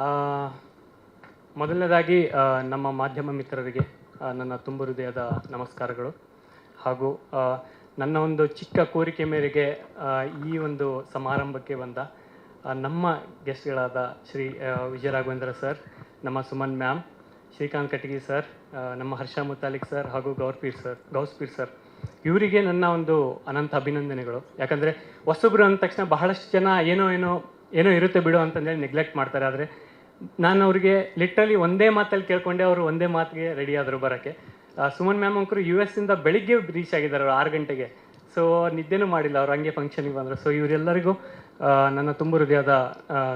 ಆ, ಮೊದಲನೇದಾಗಿ ನಮ್ಮ ಮಾಧ್ಯಮ ಮಿತ್ರರಿಗೆ ನನ್ನ ತುಂಬ ಹೃದಯದ ನಮಸ್ಕಾರಗಳು. ಹಾಗೂ ನನ್ನ ಒಂದು ಚಿಕ್ಕ ಕೋರಿಕೆ ಮೇರೆಗೆ ಈ ಒಂದು ಸಮಾರಂಭಕ್ಕೆ ಬಂದ ನಮ್ಮ ಗೆಸ್ಟ್ಗಳಾದ ಶ್ರೀ ವಿಜಯ ರಾಘವೇಂದ್ರ ಸರ್, ನಮ್ಮ ಸುಮನ್ ಮ್ಯಾಮ್, ಶ್ರೀಕಾಂತ್ ಕಟಗಿ ಸರ್, ನಮ್ಮ ಹರ್ಷ ಮುತಾಲಿಕ್ ಸರ್ ಹಾಗೂ ಗೌಸ್ಪೀರ್ ಸರ್, ಇವರಿಗೆ ನನ್ನ ಒಂದು ಅನಂತ ಅಭಿನಂದನೆಗಳು. ಯಾಕಂದರೆ ಹೊಸಬ್ರು ಅಂದ ತಕ್ಷಣ ಬಹಳಷ್ಟು ಜನ ಏನೋ ಇರುತ್ತೆ ಬಿಡು ಅಂತಂದೇಳಿ ನೆಗ್ಲೆಕ್ಟ್ ಮಾಡ್ತಾರೆ. ಆದರೆ ನಾನು ಅವ್ರಿಗೆ ಲಿಟ್ರಲಿ ಒಂದೇ ಮಾತಲ್ಲಿ ಕೇಳ್ಕೊಂಡೆ, ಅವರು ಒಂದೇ ಮಾತಿಗೆ ರೆಡಿ ಆದರು ಬರೋಕ್ಕೆ. ಸುಮನ್ ಮ್ಯಾಮ್ ಅಂಕರು US ಇಂದ ಬೆಳಿಗ್ಗೆ ರೀಚ್ ಆಗಿದ್ದಾರೆ, ಅವರು 6 ಗಂಟೆಗೆ. ಸೊ ನಿದ್ದೆನೂ ಮಾಡಿಲ್ಲ, ಅವರು ಹಂಗೆ ಫಂಕ್ಷನಿಗೆ ಬಂದರು. ಸೊ ಇವರೆಲ್ಲರಿಗೂ ನನ್ನ ತುಂಬ ಹೃದಯದ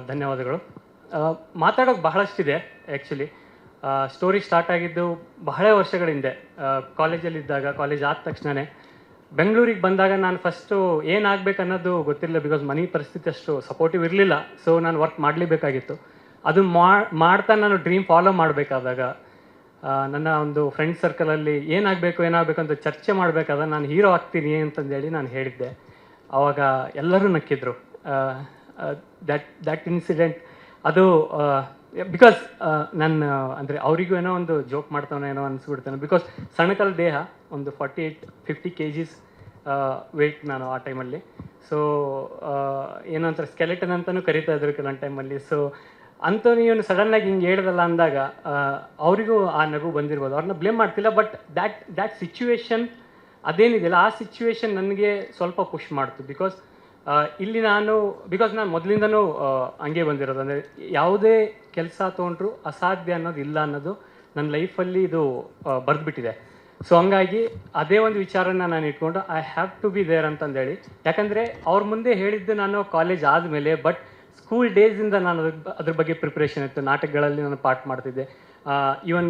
ಧನ್ಯವಾದಗಳು. ಮಾತಾಡೋಕೆ ಬಹಳಷ್ಟಿದೆ ಆ್ಯಕ್ಚುಲಿ. ಸ್ಟೋರಿ ಸ್ಟಾರ್ಟ್ ಆಗಿದ್ದು ಬಹಳ ವರ್ಷಗಳ ಹಿಂದೆ, ಕಾಲೇಜಲ್ಲಿದ್ದಾಗ. ಕಾಲೇಜ್ ಆದ ತಕ್ಷಣವೇ ಬೆಂಗಳೂರಿಗೆ ಬಂದಾಗ ನಾನು ಫಸ್ಟು ಏನಾಗಬೇಕು ಅನ್ನೋದು ಗೊತ್ತಿರಲಿಲ್ಲ, ಬಿಕಾಸ್ ಮನಿ ಪರಿಸ್ಥಿತಿ ಅಷ್ಟು ಸಪೋರ್ಟಿವ್ ಇರಲಿಲ್ಲ. ಸೊ ನಾನು ವರ್ಕ್ ಮಾಡಲೇಬೇಕಾಗಿತ್ತು. ಅದು ಮಾಡ್ತಾ ನಾನು ಡ್ರೀಮ್ ಫಾಲೋ ಮಾಡಬೇಕಾದಾಗ ನನ್ನ ಒಂದು ಫ್ರೆಂಡ್ ಸರ್ಕಲಲ್ಲಿ ಏನಾಗಬೇಕು ಅಂತ ಚರ್ಚೆ ಮಾಡಬೇಕಾದಾಗ ನಾನು ಹೀರೋ ಆಗ್ತೀನಿ ಅಂತಂದೇಳಿ ನಾನು ಹೇಳಿದ್ದೆ. ಆವಾಗ ಎಲ್ಲರೂ ನಕ್ಕಿದ್ರು. ದ್ಯಾಟ್ ಇನ್ಸಿಡೆಂಟ್ ಅದು ಬಿಕಾಸ್ ನನ್ನ ಅಂದರೆ ಅವರಿಗೂ ಏನೋ ಒಂದು ಜೋಕ್ ಮಾಡ್ತಾನೋ ಅನಿಸ್ಬಿಡ್ತಾನೆ. ಬಿಕಾಸ್ ಸಣ್ಣಕಲ್ ದೇಹ, ಒಂದು 48-50 kgs ವೆಯ್ಟ್ ನಾನು ಆ ಟೈಮಲ್ಲಿ. ಸೊ ಏನೋ ಒಂಥರ ಸ್ಕೆಲೆಟನ್ ಅಂತಲೂ ಕರಿತಾ ಇದ್ರು ಕೆಲವೊಂದು ಟೈಮಲ್ಲಿ. ಸೊ ಅಂಥವ್ನು ಇವನು ಸಡನ್ನಾಗಿ ಹಿಂಗೆ ಹೇಳ್ದಲ್ಲ ಅಂದಾಗ ಅವರಿಗೂ ಆ ನಗು ಬಂದಿರ್ಬೋದು. ಅವ್ರನ್ನ ಬ್ಲೇಮ್ ಮಾಡ್ತಿಲ್ಲ, ಬಟ್ ದ್ಯಾಟ್ ಸಿಚುವೇಶನ್ ಅದೇನಿದೆಯಲ್ಲ, ಆ ಸಿಚುವೇಶನ್ ನನಗೆ ಸ್ವಲ್ಪ ಪುಷ್ ಮಾಡ್ತು. ಬಿಕಾಸ್ ಇಲ್ಲಿ ನಾನು ಮೊದಲಿಂದನೂ ಹಂಗೆ ಬಂದಿರೋದು. ಅಂದರೆ ಯಾವುದೇ ಕೆಲಸ ತೊಗೊಂಡ್ರು ಅಸಾಧ್ಯ ಅನ್ನೋದು ಇಲ್ಲ ಅನ್ನೋದು ನನ್ನ ಲೈಫಲ್ಲಿ ಇದು ಬರೆದ್ಬಿಟ್ಟಿದೆ. ಸೊ ಹಂಗಾಗಿ ಅದೇ ಒಂದು ವಿಚಾರನ ನಾನು ಇಟ್ಕೊಂಡು I have to be there ಅಂತಂದೇಳಿ. ಯಾಕಂದರೆ ಅವ್ರ ಮುಂದೆ ಹೇಳಿದ್ದು ನಾನು ಕಾಲೇಜ್ ಆದಮೇಲೆ, ಬಟ್ ಸ್ಕೂಲ್ ಡೇಸಿಂದ ನಾನು ಅದ್ರ ಬಗ್ಗೆ ಪ್ರಿಪ್ರೇಷನ್ ಇತ್ತು. ನಾಟಕಗಳಲ್ಲಿ ನಾನು ಪಾರ್ಟ್ ಮಾಡ್ತಿದ್ದೆ. ಈವನ್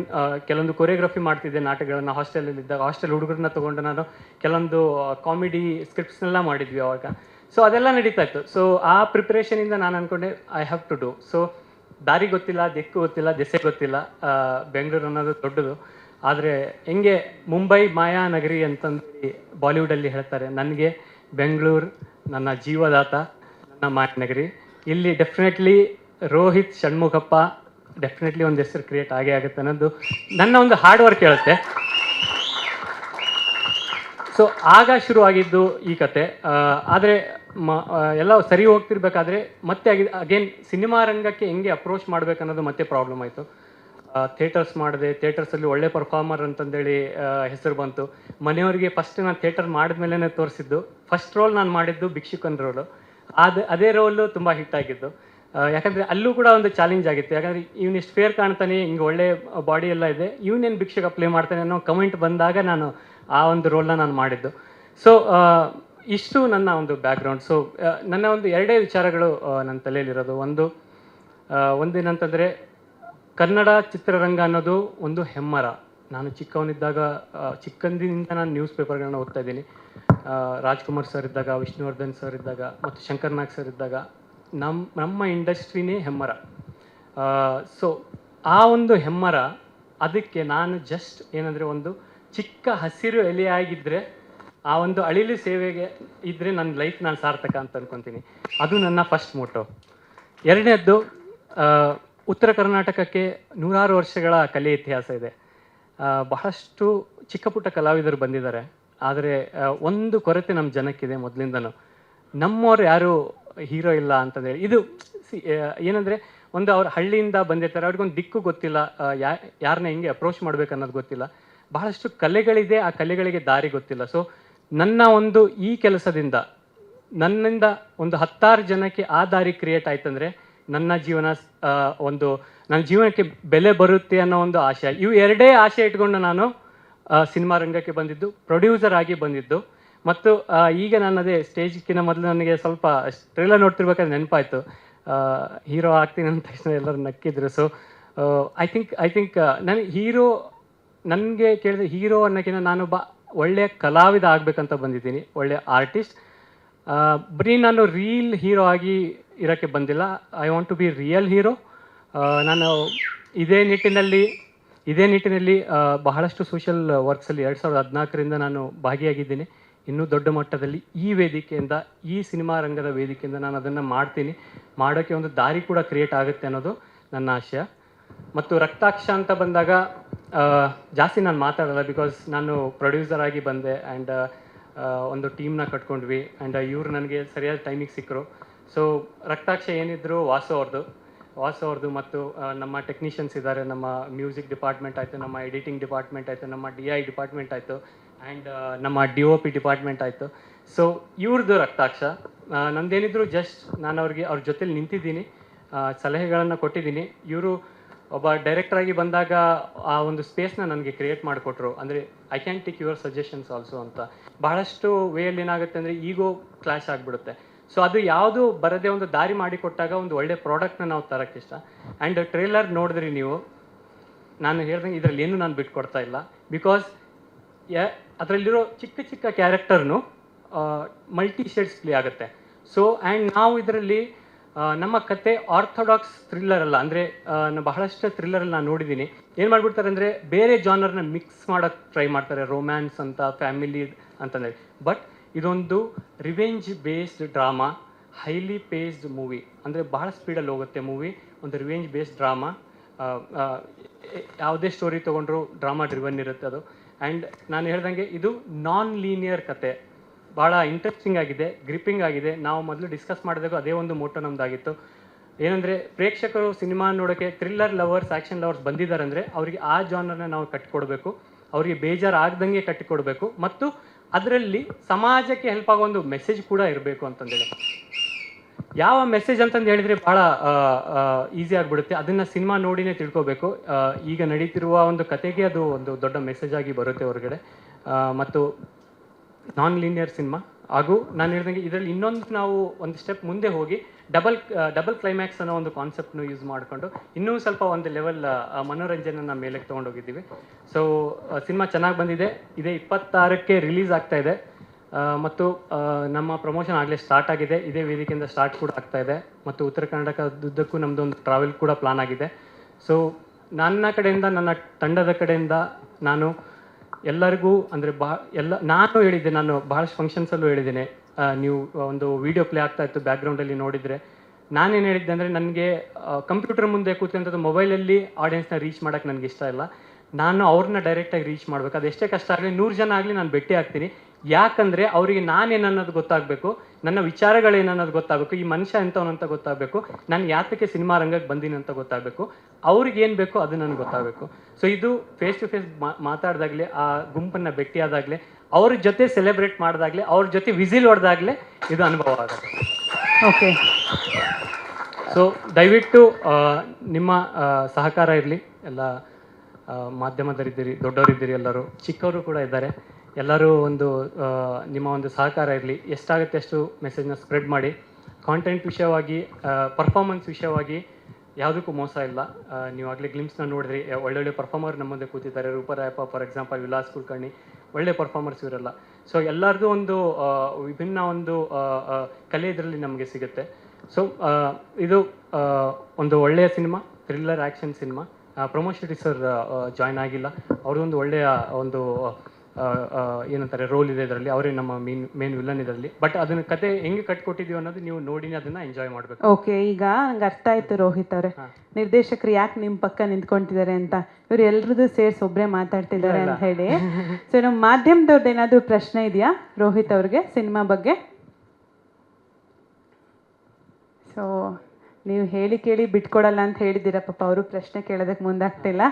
ಕೆಲವೊಂದು ಕೊರಿಯೋಗ್ರಫಿ ಮಾಡ್ತಿದ್ದೆ ನಾಟಕಗಳನ್ನ. ಹಾಸ್ಟೆಲಲ್ಲಿದ್ದಾಗ ಹಾಸ್ಟೆಲ್ ಹುಡುಗರನ್ನ ತೊಗೊಂಡು ನಾನು ಕೆಲವೊಂದು ಕಾಮಿಡಿ ಸ್ಕ್ರಿಪ್ಟ್ಸ್ನೆಲ್ಲ ಮಾಡಿದ್ವಿ ಅವಾಗ. ಸೊ ಅದೆಲ್ಲ ನಡೀತಾ ಇತ್ತು. ಸೊ ಆ ಪ್ರಿಪ್ರೇಷನಿಂದ ನಾನು ಅಂದ್ಕೊಂಡೆ I have to do. So ದಾರಿ ಗೊತ್ತಿಲ್ಲ, ದಿಕ್ಕು ಗೊತ್ತಿಲ್ಲ, ದೆಸೆ ಗೊತ್ತಿಲ್ಲ. ಬೆಂಗಳೂರು ಅನ್ನೋದು ದೊಡ್ಡದು. ಆದರೆ ಹೆಂಗೆ ಮುಂಬೈ ಮಾಯಾ ನಗರಿ ಅಂತಂದು ಬಾಲಿವುಡಲ್ಲಿ ಹೇಳ್ತಾರೆ, ನನಗೆ ಬೆಂಗಳೂರು ನನ್ನ ಜೀವದಾತ, ನನ್ನ ಮಾಯಾ ನಗರಿ. ಇಲ್ಲಿ ಡೆಫಿನೆಟ್ಲಿ ರೋಹಿತ್ ಷಣ್ಮುಖಪ್ಪ ಡೆಫಿನೆಟ್ಲಿ ಒಂದು ಹೆಸರು ಕ್ರಿಯೇಟ್ ಆಗೇ ಆಗುತ್ತೆ ಅನ್ನೋದು ನನ್ನ ಒಂದು ಹಾರ್ಡ್ ವರ್ಕ್ ಹೇಳುತ್ತೆ. ಸೊ ಆಗ ಶುರುವಾಗಿದ್ದು ಈ ಕತೆ. ಆದರೆ ಎಲ್ಲ ಸರಿ ಹೋಗ್ತಿರ್ಬೇಕಾದ್ರೆ ಮತ್ತೆ ಅಗೇನ್ ಸಿನಿಮಾ ರಂಗಕ್ಕೆ ಹೆಂಗೆ ಅಪ್ರೋಚ್ ಮಾಡಬೇಕನ್ನೋದು ಮತ್ತೆ ಪ್ರಾಬ್ಲಮ್ ಆಯಿತು. ಥಿಯೇಟರ್ಸ್ ಮಾಡಿದೆ, ಥಿಯೇಟರ್ಸಲ್ಲಿ ಒಳ್ಳೆ ಪರ್ಫಾರ್ಮರ್ ಅಂತಂದೇಳಿ ಹೆಸರು ಬಂತು. ಮನೆಯವರಿಗೆ ಫಸ್ಟ್ ನಾನು ಥಿಯೇಟರ್ ಮಾಡಿದ್ಮೇಲೆ ತೋರಿಸಿದ್ದು ಫಸ್ಟ್ ರೋಲ್ ನಾನು ಮಾಡಿದ್ದು ಭಿಕ್ಷುಕನ್ ರೋಲು. ಅದೇ ರೋಲು ತುಂಬ ಹಿಟ್ ಆಗಿದ್ದು. ಯಾಕಂದರೆ ಅಲ್ಲೂ ಕೂಡ ಒಂದು ಚಾಲೆಂಜ್ ಆಗಿತ್ತು. ಯಾಕಂದರೆ ಇವನು ಇಷ್ಟು ಫೇರ್ ಕಾಣ್ತಾನೆ, ಹಿಂಗೆ ಒಳ್ಳೆ ಬಾಡಿ ಎಲ್ಲ ಇದೆ, ಇವನೇನು ಭಿಕ್ಷುಕ ಪ್ಲೇ ಮಾಡ್ತಾನೆ ಅನ್ನೋ ಕಮೆಂಟ್ ಬಂದಾಗ ನಾನು ಆ ಒಂದು ರೋಲ್ನ ನಾನು ಮಾಡಿದ್ದು. ಸೊ ಇಷ್ಟು ನನ್ನ ಒಂದು ಬ್ಯಾಕ್ಗ್ರೌಂಡ್. ಸೊ ನನ್ನ ಒಂದು ಎರಡೇ ವಿಚಾರಗಳು ನನ್ನ ತಲೆಯಲ್ಲಿರೋದು. ಒಂದೇನಂತಂದರೆ ಕನ್ನಡ ಚಿತ್ರರಂಗ ಅನ್ನೋದು ಒಂದು ಹೆಮ್ಮರ. ನಾನು ಚಿಕ್ಕಂದಿನಿಂದ ನಾನು ನ್ಯೂಸ್ ಪೇಪರ್ಗಳನ್ನ ಓದ್ತಾ ಇದ್ದೀನಿ. ರಾಜ್ಕುಮಾರ್ ಸರ್ ಇದ್ದಾಗ, ವಿಷ್ಣುವರ್ಧನ್ ಸರ್ ಇದ್ದಾಗ, ಮತ್ತು ಶಂಕರ್ ನಾಗ್ ಸರ್ ಇದ್ದಾಗ ನಮ್ಮ ಇಂಡಸ್ಟ್ರಿನೇ ಹೆಮ್ಮರ. ಸೊ ಆ ಒಂದು ಹೆಮ್ಮರ, ಅದಕ್ಕೆ ನಾನು ಜಸ್ಟ್ ಏನಂದರೆ ಒಂದು ಚಿಕ್ಕ ಹಸಿರು ಎಲೆಯಾಗಿದ್ದರೆ, ಆ ಒಂದು ಅಳಿಲು ಸೇವೆಗೆ ಇದ್ದರೆ ನನ್ನ ಲೈಫ್ ನಾನು ಸಾರ್ಥಕ ಅಂತ ಅನ್ಕೊತೀನಿ. ಅದು ನನ್ನ ಫಸ್ಟ್ ಮೋಟೋ. ಎರಡನೇದ್ದು, ಉತ್ತರ ಕರ್ನಾಟಕಕ್ಕೆ 100 ವರ್ಷಗಳ ಕಲೆ ಇತಿಹಾಸ ಇದೆ. ಬಹಳಷ್ಟು ಚಿಕ್ಕ ಪುಟ್ಟ ಕಲಾವಿದರು ಬಂದಿದ್ದಾರೆ. ಆದರೆ ಒಂದು ಕೊರತೆ ನಮ್ಮ ಜನಕ್ಕಿದೆ ಮೊದಲಿಂದನೂ, ನಮ್ಮವ್ರು ಯಾರೂ ಹೀರೋ ಇಲ್ಲ ಅಂತಂದೇಳಿ. ಇದು ಏನಂದರೆ ಒಂದು ಅವ್ರ ಹಳ್ಳಿಯಿಂದ ಬಂದಿರ್ತಾರೆ, ಅವ್ರಿಗೊಂದು ದಿಕ್ಕು ಗೊತ್ತಿಲ್ಲ, ಯಾರನ್ನ ಹೆಂಗೆ ಅಪ್ರೋಚ್ ಮಾಡ್ಬೇಕು ಅನ್ನೋದು ಗೊತ್ತಿಲ್ಲ. ಬಹಳಷ್ಟು ಕಲೆಗಳಿದೆ, ಆ ಕಲೆಗಳಿಗೆ ದಾರಿ ಗೊತ್ತಿಲ್ಲ. ಸೊ ನನ್ನ ಒಂದು ಈ ಕೆಲಸದಿಂದ ನನ್ನಿಂದ ಒಂದು 10 ಜನಕ್ಕೆ ಆ ದಾರಿ ಕ್ರಿಯೇಟ್ ಆಯ್ತಂದರೆ ನನ್ನ ಜೀವನಕ್ಕೆ ಬೆಲೆ ಬರುತ್ತೆ ಅನ್ನೋ ಒಂದು ಆಶಯ. ಇವು ಎರಡೇ ಆಶೆ ಇಟ್ಕೊಂಡು ನಾನು ಸಿನಿಮಾ ರಂಗಕ್ಕೆ ಬಂದಿದ್ದು, ಪ್ರೊಡ್ಯೂಸರ್ ಆಗಿ ಬಂದಿದ್ದು. ಮತ್ತು ಈಗ ನಾನು ಅದೇ ಸ್ಟೇಜ್ಗಿಂತ ಮೊದಲು ನನಗೆ ಸ್ವಲ್ಪ ಟ್ರೇಲರ್ ನೋಡ್ತಿರ್ಬೇಕಾದ್ರೆ ನೆನಪಾಯಿತು, ಹೀರೋ ಆಗ್ತೀನಿ ಅಂದ ತಕ್ಷಣ ಎಲ್ಲರೂ ನಕ್ಕಿದ್ರು. ಸೊ ಐ ಥಿಂಕ್ ನನಗೆ ಕೇಳಿದ್ರೆ ಹೀರೋ ಅನ್ನೋಕ್ಕಿಂತ ನಾನು ಒಳ್ಳೆಯ ಕಲಾವಿದ ಆಗಬೇಕಂತ ಬಂದಿದ್ದೀನಿ, ಒಳ್ಳೆಯ ಆರ್ಟಿಸ್ಟ್. ಬರೀ ನಾನು ರೀಲ್ ಹೀರೋ ಆಗಿ ಇರೋಕ್ಕೆ ಬಂದಿಲ್ಲ. I want to be real hero. ನಾನು ಇದೇ ನಿಟ್ಟಿನಲ್ಲಿ ಬಹಳಷ್ಟು ಸೋಷಿಯಲ್ ವರ್ಕ್ಸಲ್ಲಿ 2014ರಿಂದ ನಾನು ಭಾಗಿಯಾಗಿದ್ದೀನಿ. ಇನ್ನೂ ದೊಡ್ಡ ಮಟ್ಟದಲ್ಲಿ ಈ ವೇದಿಕೆಯಿಂದ, ಈ ಸಿನಿಮಾ ರಂಗದ ವೇದಿಕೆಯಿಂದ ನಾನು ಅದನ್ನು ಮಾಡ್ತೀನಿ. ಮಾಡೋಕ್ಕೆ ಒಂದು ದಾರಿ ಕೂಡ ಕ್ರಿಯೇಟ್ ಆಗುತ್ತೆ ಅನ್ನೋದು ನನ್ನ ಆಶಯ. ಮತ್ತು ರಕ್ತಾಕ್ಷ ಅಂತ ಬಂದಾಗ ಜಾಸ್ತಿ ನಾನು ಮಾತಾಡಲ್ಲ, ಬಿಕಾಸ್ ನಾನು ಪ್ರೊಡ್ಯೂಸರ್ ಆಗಿ ಬಂದೆ ಆ್ಯಂಡ್ ಒಂದು ಟೀಮ್ನ ಕಟ್ಕೊಂಡ್ವಿ ಆ್ಯಂಡ್ ಇವರು ನನಗೆ ಸರಿಯಾದ ಟೈಮಿಗೆ ಸಿಕ್ಕರು. ಸೊ ರಕ್ತಾಕ್ಷ ಏನಿದ್ರು ವಾಸು ಅವ್ರದ್ದು ಮತ್ತು ನಮ್ಮ ಟೆಕ್ನಿಷಿಯನ್ಸ್ ಇದ್ದಾರೆ, ನಮ್ಮ ಮ್ಯೂಸಿಕ್ ಡಿಪಾರ್ಟ್ಮೆಂಟ್ ಆಯಿತು, ನಮ್ಮ ಎಡಿಟಿಂಗ್ ಡಿಪಾರ್ಟ್ಮೆಂಟ್ ಆಯಿತು, ನಮ್ಮ DI ಡಿಪಾರ್ಟ್ಮೆಂಟ್ ಆಯಿತು ಆ್ಯಂಡ್ ನಮ್ಮ DOP ಡಿಪಾರ್ಟ್ಮೆಂಟ್ ಆಯಿತು. ಸೊ ಇವ್ರದ್ದು ರಕ್ತಾಕ್ಷ. ನಂದೇನಿದ್ರು ಜಸ್ಟ್ ನಾನು ಅವ್ರ ಜೊತೆಲಿ ನಿಂತಿದ್ದೀನಿ, ಸಲಹೆಗಳನ್ನು ಕೊಟ್ಟಿದ್ದೀನಿ. ಇವರು ಒಬ್ಬ ಡೈರೆಕ್ಟರಾಗಿ ಬಂದಾಗ ಆ ಒಂದು ಸ್ಪೇಸ್ನ ನನಗೆ ಕ್ರಿಯೇಟ್ ಮಾಡಿಕೊಟ್ರು. ಅಂದರೆ I can take your suggestions also ಅಂತ. ಬಹಳಷ್ಟು ವೇಯಲ್ಲಿ ಏನಾಗುತ್ತೆ ಅಂದರೆ ಈಗೋ ಕ್ಲಾಶ್ ಆಗಿಬಿಡುತ್ತೆ. ಸೊ ಅದು ಯಾವುದು ಬರದೇ ಒಂದು ದಾರಿ ಮಾಡಿಕೊಟ್ಟಾಗ ಒಂದು ಒಳ್ಳೆ ಪ್ರಾಡಕ್ಟ್ನ ನಾವು ತರೋಕ್ಕಿಷ್ಟ. ಆ್ಯಂಡ್ ಟ್ರೇಲರ್ ನೋಡಿದ್ರಿ ನೀವು, ನಾನು ಹೇಳ್ದಂಗೆ ಇದರಲ್ಲಿ ಏನು ನಾನು ಬಿಟ್ಕೊಡ್ತಾ ಇಲ್ಲ, ಬಿಕಾಸ್ ಅದರಲ್ಲಿರೋ ಚಿಕ್ಕ ಚಿಕ್ಕ ಕ್ಯಾರೆಕ್ಟರ್ನು ಮಲ್ಟಿ ಶೇಡ್ಸ್ ಪ್ಲೇ ಆಗುತ್ತೆ. ಸೊ ಆ್ಯಂಡ್ ನಾವು ಇದರಲ್ಲಿ ನಮ್ಮ ಕತೆ ಆರ್ಥೋಡಾಕ್ಸ್ ಥ್ರಿಲ್ಲರ್ ಅಲ್ಲ. ಅಂದರೆ ಬಹಳಷ್ಟು ಥ್ರಿಲ್ಲರಲ್ಲಿ ನಾನು ನೋಡಿದ್ದೀನಿ, ಏನು ಮಾಡಿಬಿಡ್ತಾರೆ ಅಂದರೆ ಬೇರೆ ಜಾನರ್ನ ಮಿಕ್ಸ್ ಮಾಡೋಕ್ಕೆ ಟ್ರೈ ಮಾಡ್ತಾರೆ, ರೊಮ್ಯಾನ್ಸ್ ಅಂತ, ಫ್ಯಾಮಿಲಿ ಅಂತಂದರೆ. ಬಟ್ ಇದೊಂದು revenge based drama, highly paced movie. ಅಂದರೆ ಬಹಳ ಸ್ಪೀಡಲ್ಲಿ ಹೋಗುತ್ತೆ ಮೂವಿ, ಒಂದು ರಿವೆಂಜ್ ಬೇಸ್ಡ್ ಡ್ರಾಮಾ. ಯಾವುದೇ ಸ್ಟೋರಿ ತೊಗೊಂಡ್ರು ಡ್ರಾಮಾ ಡ್ರಿವನ್ ಇರುತ್ತೆ ಅದು. ಆ್ಯಂಡ್ ನಾನು ಹೇಳ್ದಂಗೆ ಇದು ನಾನ್ ಲೀನಿಯರ್ ಕತೆ, ಭಾಳ ಇಂಟ್ರೆಸ್ಟಿಂಗ್ ಆಗಿದೆ, ಗ್ರಿಪ್ಪಿಂಗ್ ಆಗಿದೆ. ನಾವು ಮೊದಲು ಡಿಸ್ಕಸ್ ಮಾಡಿದಾಗ ಅದೇ ಒಂದು ಮೋಟೋ ನಮ್ಮದಾಗಿತ್ತು, ಏನಂದರೆ ಪ್ರೇಕ್ಷಕರು ಸಿನಿಮಾ ನೋಡೋಕ್ಕೆ ಥ್ರಿಲ್ಲರ್ ಲವರ್ಸ್, ಆ್ಯಕ್ಷನ್ ಲವರ್ಸ್ ಬಂದಿದ್ದಾರೆ ಅಂದರೆ ಅವರಿಗೆ ಆ ಜಾನರ್ನ ನಾವು ಕಟ್ಟಿಕೊಡ್ಬೇಕು, ಅವರಿಗೆ ಬೇಜಾರು ಆಗ್ದಂಗೆ ಕಟ್ಟಿಕೊಡ್ಬೇಕು, ಮತ್ತು ಅದರಲ್ಲಿ ಸಮಾಜಕ್ಕೆ ಹೆಲ್ಪ್ ಆಗೋ ಒಂದು ಮೆಸೇಜ್ ಕೂಡ ಇರಬೇಕು ಅಂತಂದೇಳಿ. ಯಾವ ಮೆಸೇಜ್ ಅಂತಂದು ಹೇಳಿದರೆ ಭಾಳ ಈಸಿ ಆಗಿಬಿಡುತ್ತೆ, ಅದನ್ನು ಸಿನಿಮಾ ನೋಡಿನೇ ತಿಳ್ಕೊಬೇಕು. ಈಗ ನಡೀತಿರುವ ಒಂದು ಕತೆಗೆ ಅದು ಒಂದು ದೊಡ್ಡ ಮೆಸೇಜ್ ಆಗಿ ಬರುತ್ತೆ ಹೊರಗಡೆ. ಮತ್ತು ನಾನ್ ಲೀನಿಯರ್ ಸಿನಿಮಾ. ಹಾಗೂ ನಾನು ಹೇಳ್ದಂಗೆ ಇದರಲ್ಲಿ ಇನ್ನೊಂದು ನಾವು ಒಂದು ಸ್ಟೆಪ್ ಮುಂದೆ ಹೋಗಿ ಡಬಲ್ ಕ್ಲೈಮ್ಯಾಕ್ಸ್ ಅನ್ನೋ ಒಂದು ಕಾನ್ಸೆಪ್ಟ್ನು ಯೂಸ್ ಮಾಡಿಕೊಂಡು ಇನ್ನೂ ಸ್ವಲ್ಪ ಒಂದು ಲೆವೆಲ್ ಮನೋರಂಜನೆನ ಮೇಲಕ್ಕೆ ತೊಗೊಂಡೋಗಿದ್ದೀವಿ. ಸೊ ಸಿನಿಮಾ ಚೆನ್ನಾಗಿ ಬಂದಿದೆ. ಇದೇ 26ಕ್ಕೆ ರಿಲೀಸ್ ಆಗ್ತಾ ಇದೆ. ಮತ್ತು ನಮ್ಮ ಪ್ರಮೋಷನ್ ಆಗಲೇ ಸ್ಟಾರ್ಟ್ ಆಗಿದೆ, ಇದೇ ವೇದಿಕೆಯಿಂದ ಸ್ಟಾರ್ಟ್ ಕೂಡ ಆಗ್ತಾ ಇದೆ. ಮತ್ತು ಉತ್ತರ ಕರ್ನಾಟಕದುದ್ದಕ್ಕೂ ನಮ್ಮದೊಂದು ಟ್ರಾವೆಲ್ ಕೂಡ ಪ್ಲಾನ್ ಆಗಿದೆ. ಸೊ ನನ್ನ ಕಡೆಯಿಂದ, ನನ್ನ ತಂಡದ ಕಡೆಯಿಂದ ನಾನು ಎಲ್ಲರಿಗೂ ಅಂದರೆ ನಾನು ಹೇಳಿದ್ದೆ, ನಾನು ಭಾಳಷ್ಟು ಫಂಕ್ಷನ್ಸಲ್ಲೂ ಹೇಳಿದ್ದೇನೆ, ನೀವು ಒಂದು ವಿಡಿಯೋ ಪ್ಲೇ ಆಗ್ತಾ ಇತ್ತು ಬ್ಯಾಕ್ಗ್ರೌಂಡಲ್ಲಿ ನೋಡಿದರೆ, ನಾನೇನು ಹೇಳಿದ್ದೆ ಅಂದರೆ ನನಗೆ ಕಂಪ್ಯೂಟರ್ ಮುಂದೆ ಕೂತ್ಕೊಂಥದ್ದು ಮೊಬೈಲಲ್ಲಿ ಆಡಿಯನ್ಸ್ನ ರೀಚ್ ಮಾಡೋಕ್ಕೆ ನನಗೆ ಇಷ್ಟ ಇಲ್ಲ. ನಾನು ಅವ್ರನ್ನ ಡೈರೆಕ್ಟಾಗಿ ರೀಚ್ ಮಾಡಬೇಕು. ಅದು ಎಷ್ಟೇ ಕಷ್ಟ ಆಗಲಿ, 100 ಜನ ಆಗಲಿ ನಾನು ಭೇಟಿ ಆಗ್ತೀನಿ. ಯಾಕಂದರೆ ಅವರಿಗೆ ನಾನೇನನ್ನೋದು ಗೊತ್ತಾಗಬೇಕು, ನನ್ನ ವಿಚಾರಗಳೇನನ್ನೋದು ಗೊತ್ತಾಗಬೇಕು, ಈ ಮನುಷ್ಯ ಎಂಥವನಂತ ಗೊತ್ತಾಗಬೇಕು, ನಾನು ಯಾತಕ್ಕೆ ಸಿನಿಮಾ ರಂಗಕ್ಕೆ ಬಂದೀನಿ ಅಂತ ಗೊತ್ತಾಗಬೇಕು, ಅವ್ರಿಗೆ ಏನು ಬೇಕೋ ಅದು ನನಗೆ ಗೊತ್ತಾಗಬೇಕು. ಸೊ ಇದು ಫೇಸ್ ಟು ಫೇಸ್ ಮಾತಾಡಿದಾಗಲೇ, ಆ ಗುಂಪನ್ನು ಭೇಟಿಯಾದಾಗಲೇ, ಅವ್ರ ಜೊತೆ ಸೆಲೆಬ್ರೇಟ್ ಮಾಡಿದಾಗಲೇ, ಅವ್ರ ಜೊತೆ ವಿಸಿಲ್ ಹೊಡೆದಾಗಲೇ ಇದು ಅನುಭವ ಆಗುತ್ತೆ. ಓಕೆ. ಸೊ ದಯವಿಟ್ಟು ನಿಮ್ಮ ಸಹಕಾರ ಇರಲಿ. ಎಲ್ಲ ಮಾಧ್ಯಮದಲ್ಲಿದ್ದೀರಿ, ದೊಡ್ಡವರಿದ್ದೀರಿ, ಎಲ್ಲರೂ ಚಿಕ್ಕವರು ಕೂಡ ಇದ್ದಾರೆ, ಎಲ್ಲರೂ ಒಂದು ನಿಮ್ಮ ಒಂದು ಸಹಕಾರ ಇರಲಿ. ಎಷ್ಟಾಗುತ್ತೆ ಅಷ್ಟು ಮೆಸೇಜ್ನ ಸ್ಪ್ರೆಡ್ ಮಾಡಿ. ಕಾಂಟೆಂಟ್ ವಿಷಯವಾಗಿ, ಪರ್ಫಾರ್ಮೆನ್ಸ್ ವಿಷಯವಾಗಿ ಯಾವುದಕ್ಕೂ ಮೋಸ ಇಲ್ಲ. ನೀವು ಆಗಲೇ ಗ್ಲಿಮ್ಸ್ನ ನೋಡಿದ್ರಿ, ಒಳ್ಳೊಳ್ಳೆ ಪರ್ಫಾರ್ಮರ್ ನಮ್ಮ ಮುಂದೆ ಕೂತಿದ್ದಾರೆ. ರೂಪರಾಯಪ್ಪ ಫಾರ್ ಎಕ್ಸಾಂಪಲ್, ವಿಲಾಸ್ ಕುಲಕರ್ಣಿ, ಒಳ್ಳೆ ಪರ್ಫಾರ್ಮರ್ಸ್ ಇವರೆಲ್ಲ. ಸೊ ಎಲ್ಲರದ್ದು ಒಂದು ವಿಭಿನ್ನ ಒಂದು ಕಲೆ ಇದರಲ್ಲಿ ನಮಗೆ ಸಿಗುತ್ತೆ. ಸೊ ಇದು ಒಂದು ಒಳ್ಳೆಯ cinema, thriller action cinema. Pramod Shetty sir join ಆಗಿಲ್ಲ, ಅವ್ರದ್ದೊಂದು ಒಳ್ಳೆಯ ಒಂದು ಏನಂತಾರೆ ರೋಲ್ ಇದೆ ಇದರಲ್ಲಿ, ಅವರೇ ನಮ್ಮ ಮೇನ್ ವಿಲನ್ ಇದರಲ್ಲಿ. ಬಟ್ ಅದನ್ನ ಕತೆ ಹೆಂಗೆ ಕಟ್ಕೊಟ್ಟಿದೀವಿ ಅನ್ನೋದು ನೀವು ನೋಡಿ ಅದನ್ನ ಎಂಜಾಯ್ ಮಾಡಬೇಕು. ಓಕೆ, ಈಗ ನಂಗೆ ಅರ್ಥ ಆಯ್ತು ರೋಹಿತ್ ಅವರೇ, ನಿರ್ದೇಶಕರು ಯಾಕೆ ನಿಮ್ಮ ಪಕ್ಕ ನಿಂತ್ಕೊಂತಿದ್ದಾರೆ ಅಂತ. ಇವ್ರು ಎಲ್ರದ್ದು ಸೇರ್ಸಿ ಒಬ್ಬರೇ ಮಾತಾಡ್ತಿದ್ದಾರೆ ಅಂತ ಹೇಳಿ. ಸೊ ನಮ್ಮ ಮಾಧ್ಯಮದವ್ರದ್ದು ಏನಾದರೂ ಪ್ರಶ್ನೆ ಇದೆಯಾ ರೋಹಿತ್ ಅವ್ರಿಗೆ ಸಿನಿಮಾ ಬಗ್ಗೆ? ಸೊ ನೀವು ಹೇಳಿ ಕೇಳಿ ಬಿಟ್ಕೊಡಲ್ಲ ಅಂತ ಹೇಳಿದ್ದೀರಾ, ಪಾಪ ಅವರು ಪ್ರಶ್ನೆ ಕೇಳೋದಕ್ಕೆ ಮುಂದಾಗ್ತಿಲ್ಲ.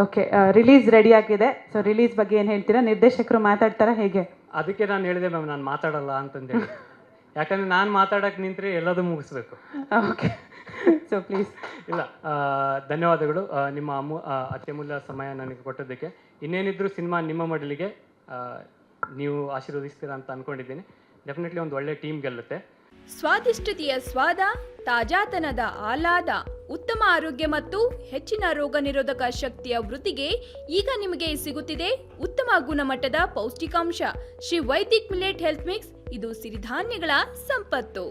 ಓಕೆ, ರಿಲೀಸ್ ರೆಡಿ ಆಗಿದೆ. ಸೊ ರಿಲೀಸ್ ಬಗ್ಗೆ ಏನು ಹೇಳ್ತೀರಾ? ನಿರ್ದೇಶಕರು ಮಾತಾಡ್ತಾರಾ ಹೇಗೆ? ಅದಕ್ಕೆ ನಾನು ಹೇಳಿದೆ ಮ್ಯಾಮ್, ನಾನು ಮಾತಾಡಲ್ಲ ಅಂತಂದೇಳಿ. ಯಾಕಂದರೆ ನಾನು ಮಾತಾಡೋಕ್ಕೆ ನಿಂತರೆ ಎಲ್ಲದೂ ಮುಗಿಸ್ಬೇಕು. Okay, so please. ಇಲ್ಲ, ಧನ್ಯವಾದಗಳು ನಿಮ್ಮ ಅತ್ಯಮೂಲ್ಯ ಸಮಯ ನನಗೆ ಕೊಟ್ಟದ್ದಕ್ಕೆ. ಇನ್ನೇನಿದ್ರು ಸಿನಿಮಾ ನಿಮ್ಮ ಮಡಲಿಗೆ ನೀವು ಆಶೀರ್ವದಿಸ್ತೀರಾ ಅಂತ ಅಂದ್ಕೊಂಡಿದ್ದೀನಿ. ಡೆಫಿನೆಟ್ಲಿ ಒಂದು ಒಳ್ಳೆ ಟೀಮ್ ಗೆಲ್ಲುತ್ತೆ. ಸ್ವಾದಿಷ್ಟತೆಯ ಸ್ವಾದ, ತಾಜಾತನದ ಆಹ್ಲಾದ, ಉತ್ತಮ ಆರೋಗ್ಯ ಮತ್ತು ಹೆಚ್ಚಿನ ರೋಗ ನಿರೋಧಕ ಶಕ್ತಿಯ ವೃದ್ಧಿಗೆ ಈಗ ನಿಮಗೆ ಸಿಗುತ್ತಿದೆ ಉತ್ತಮ ಗುಣಮಟ್ಟದ ಪೌಷ್ಟಿಕಾಂಶ. Shri Vaidik millet health mix, ಇದು ಸಿರಿಧಾನ್ಯಗಳ ಸಂಪತ್ತು.